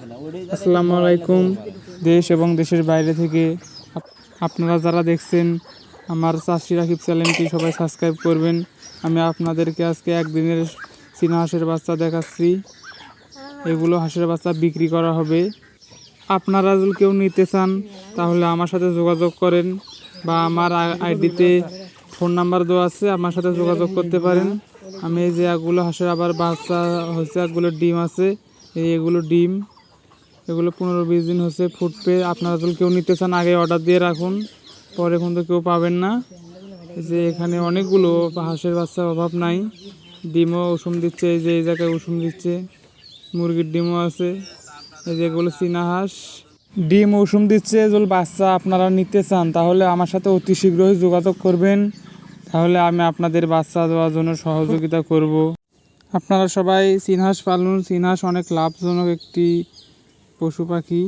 আসসালামু আলাইকুম। দেশ এবং দেশের বাইরে থেকে আপনারা যারা দেখছেন আমার চাষি রাকিব চ্যানেলটি সবাই সাবস্ক্রাইব করবেন। আমি আপনাদেরকে আজকে একদিনের চীনা হাঁসের বাচ্চা দেখাচ্ছি। এগুলো হাঁসের বাচ্চা বিক্রি করা হবে। আপনারা যদি কেউ নিতে চান তাহলে আমার সাথে যোগাযোগ করেন, বা আমার আইডিতে ফোন নাম্বার দেওয়া আছে, আমার সাথে যোগাযোগ করতে পারেন। আমি এই যে এগুলো হাঁসের আবার বাচ্চা হচ্ছে, এগুলো ডিম আছে, এগুলো ডিম, এগুলো 15-20 দিন হচ্ছে ফুটবে। আপনারা যদি কেউ নিতে চান আগে অর্ডার দিয়ে রাখুন, পরে কিন্তু কেউ পাবেন না। এই যে এখানে অনেকগুলো হাঁসের বাচ্চার অভাব নাই। ডিমও উষুম দিচ্ছে, এই যে এই জায়গায় উষুম দিচ্ছে, মুরগির ডিমও আছে। এই যে এগুলো চীনা হাঁস, ডিম উষুম দিচ্ছে। যদি বাচ্চা আপনারা নিতে চান তাহলে আমার সাথে অতি শীঘ্রই যোগাযোগ করবেন, তাহলে আমি আপনাদের বাচ্চা দেওয়ার জন্য সহযোগিতা করব। আপনারা সবাই চীনা হাঁস পালন। চীনা হাঁস অনেক লাভজনক একটি পশু পাখি।